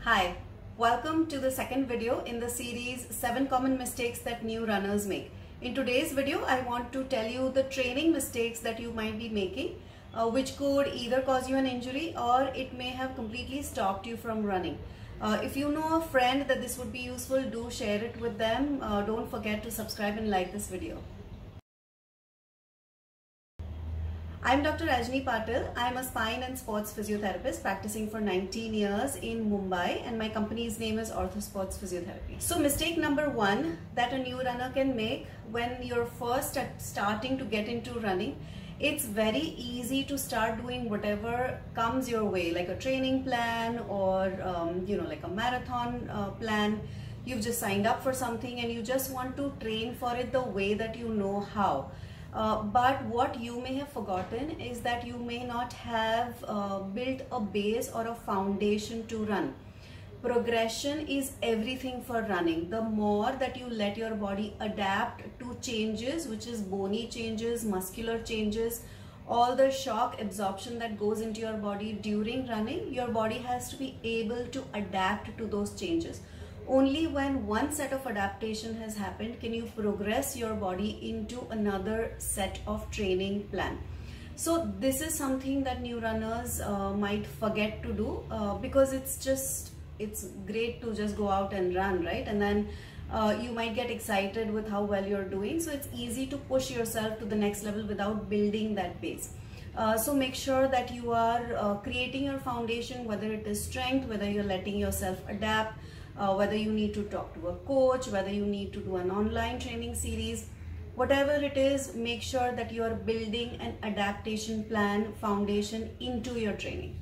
Hi, welcome to the second video in the series 7 Common Mistakes That New Runners Make. In today's video, I want to tell you the training mistakes that you might be making, which could either cause you an injury or it may have completely stopped you from running. If you know a friend that this would be useful, do share it with them. Don't forget to subscribe and like this video. I'm Dr. Rajni Patil. I'm a spine and sports physiotherapist practicing for 19 years in Mumbai, and my company's name is OrthoSports Physiotherapy. So mistake number one that a new runner can make when you're first starting to get into running, it's very easy to start doing whatever comes your way, like a training plan or like a marathon plan. You've just signed up for something and you just want to train for it the way that you know how. But what you may have forgotten is that you may not have built a base or a foundation to run. Progression is everything for running. The more that you let your body adapt to changes, which is bony changes, muscular changes, all the shock absorption that goes into your body during running, your body has to be able to adapt to those changes. Only when one set of adaptation has happened can you progress your body into another set of training plan. So this is something that new runners might forget to do because it's great to just go out and run, right? And then you might get excited with how well you're doing. So it's easy to push yourself to the next level without building that base. So make sure that you are creating your foundation, whether it is strength, whether you're letting yourself adapt, whether you need to talk to a coach, whether you need to do an online training series, whatever it is, make sure that you are building an adaptation plan foundation into your training.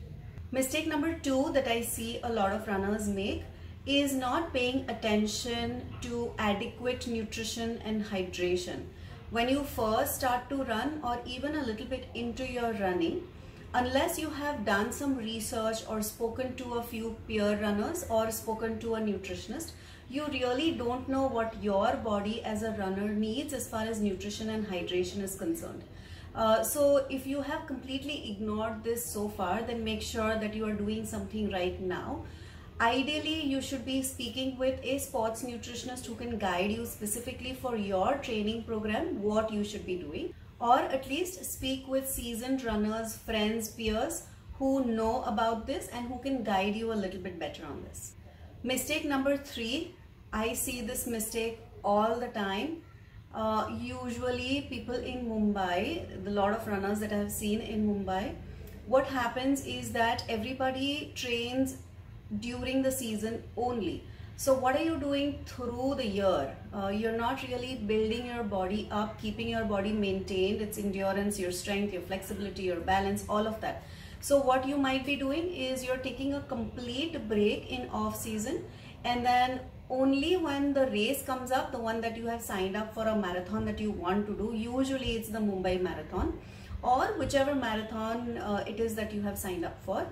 Mistake number two that I see a lot of runners make is not paying attention to adequate nutrition and hydration. When you first start to run or even a little bit into your running, unless you have done some research or spoken to a few peer runners or spoken to a nutritionist, you really don't know what your body as a runner needs as far as nutrition and hydration is concerned. So if you have completely ignored this so far, then make sure that you are doing something right now. Ideally, you should be speaking with a sports nutritionist who can guide you specifically for your training program, what you should be doing. Or at least speak with seasoned runners, friends, peers who know about this and who can guide you a little bit better on this. Mistake number three, I see this mistake all the time. Usually people in Mumbai, the lot of runners that I have seen in Mumbai, what happens is that everybody trains during the season only. So what are you doing through the year? You're not really building your body up, keeping your body maintained, its endurance, your strength, your flexibility, your balance, all of that. So what you might be doing is you're taking a complete break in off season, and then only when the race comes up, the one that you have signed up for, a marathon that you want to do, usually it's the Mumbai Marathon or whichever marathon it is that you have signed up for.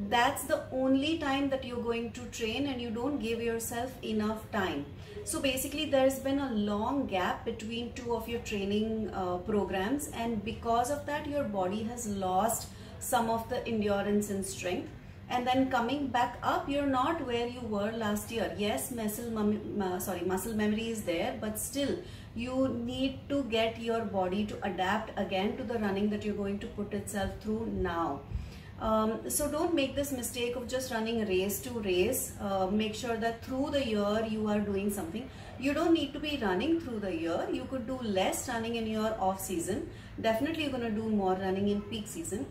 That's the only time that you're going to train, and you don't give yourself enough time. So basically there's been a long gap between two of your training programs, and because of that your body has lost some of the endurance and strength, and then coming back up you're not where you were last year. Yes, muscle memory is there, but still you need to get your body to adapt again to the running that you're going to put itself through now. So don't make this mistake of just running race to race. Make sure that through the year you are doing something. You don't need to be running through the year. You could do less running in your off season. Definitely you're going to do more running in peak season.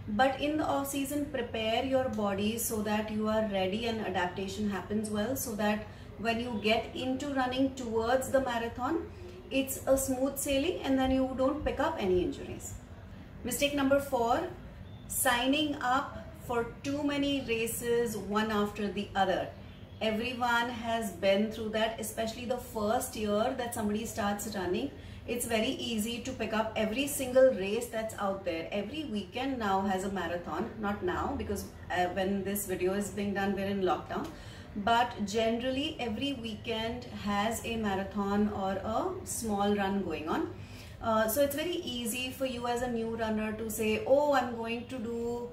But in the off season, prepare your body so that you are ready and adaptation happens well, so that when you get into running towards the marathon, it's a smooth sailing and then you don't pick up any injuries. Mistake number four, signing up for too many races one after the other. Everyone has been through that, especially the first year that somebody starts running. It's very easy to pick up every single race that's out there. Every weekend now has a marathon. Not now, because when this video is being done, we're in lockdown. But generally every weekend has a marathon or a small run going on. So it's very easy for you as a new runner to say, oh, I'm going to do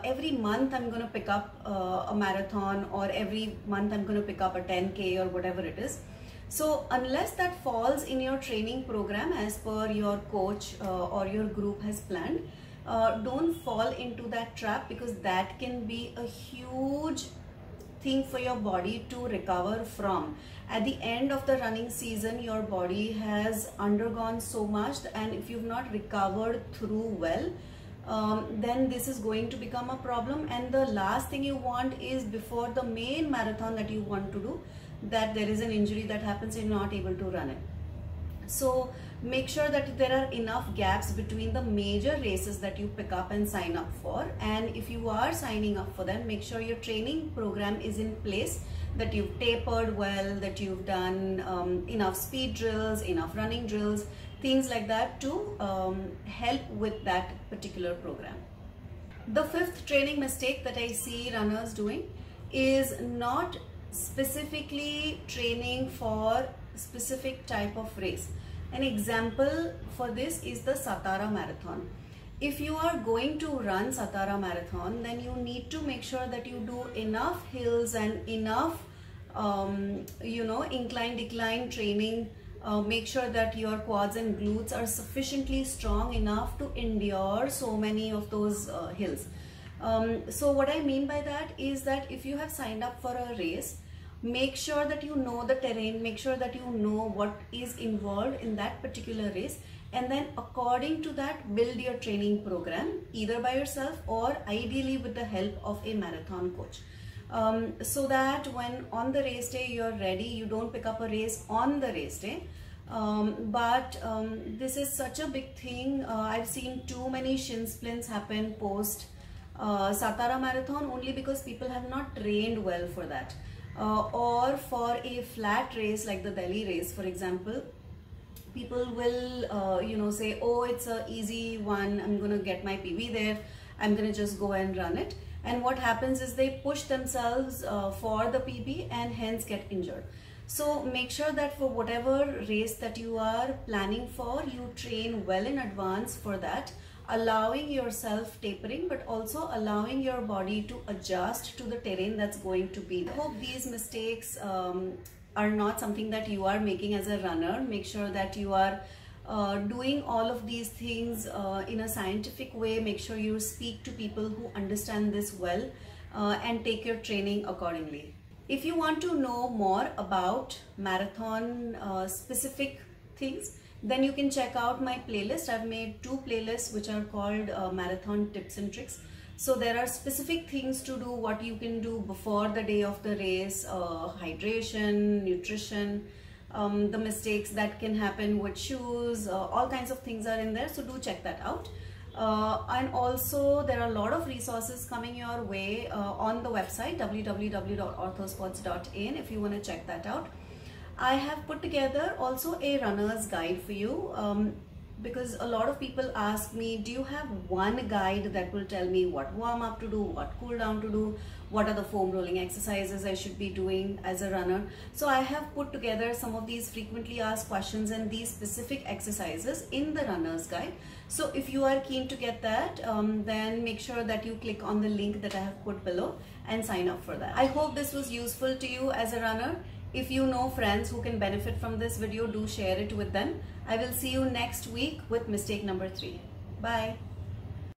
every month I'm going to pick up a marathon, or every month I'm going to pick up a 10K or whatever it is. So unless that falls in your training program as per your coach or your group has planned, don't fall into that trap, because that can be a huge thing for your body to recover from. At the end of the running season, your body has undergone so much, and if you've not recovered through well, then this is going to become a problem. And the last thing you want is, before the main marathon that you want to do, that there is an injury that happens and you're not able to run it. So make sure that there are enough gaps between the major races that you pick up and sign up for. And if you are signing up for them, make sure your training program is in place, that you've tapered well, that you've done enough speed drills, enough running drills, things like that to help with that particular program. The fifth training mistake that I see runners doing is not specifically training for specific type of race. An example for this is the Satara Marathon. If you are going to run Satara Marathon, then you need to make sure that you do enough hills and enough incline decline training. Make sure that your quads and glutes are sufficiently strong enough to endure so many of those hills. So what I mean by that is that if you have signed up for a race, make sure that you know the terrain, make sure that you know what is involved in that particular race, and then according to that build your training program, either by yourself or ideally with the help of a marathon coach, so that when on the race day you're ready, you don't pick up a race on the race day. This is such a big thing. I've seen too many shin splints happen post Satara Marathon, only because people have not trained well for that. Or for a flat race like the Delhi race, for example, people will say, oh, it's a easy one, I'm gonna get my PB there, I'm gonna just go and run it. And what happens is they push themselves for the PB and hence get injured. So make sure that for whatever race that you are planning for, you train well in advance for that, allowing yourself tapering, but also allowing your body to adjust to the terrain that's going to be there. I hope these mistakes are not something that you are making as a runner. Make sure that you are doing all of these things in a scientific way. Make sure you speak to people who understand this well and take your training accordingly. If you want to know more about marathon specific things, then you can check out my playlist. I've made 2 playlists which are called Marathon Tips and Tricks. So there are specific things to do, what you can do before the day of the race, hydration, nutrition, the mistakes that can happen with shoes, all kinds of things are in there. So do check that out. And also there are a lot of resources coming your way on the website www.orthosports.in if you want to check that out. I have put together also a runner's guide for you because a lot of people ask me, do you have one guide that will tell me what warm up to do, what cool down to do, what are the foam rolling exercises I should be doing as a runner? So I have put together some of these frequently asked questions and these specific exercises in the runner's guide. So if you are keen to get that, then make sure that you click on the link that I have put below and sign up for that. I hope this was useful to you as a runner. If you know friends who can benefit from this video, do share it with them. I will see you next week with mistake number 3. Bye.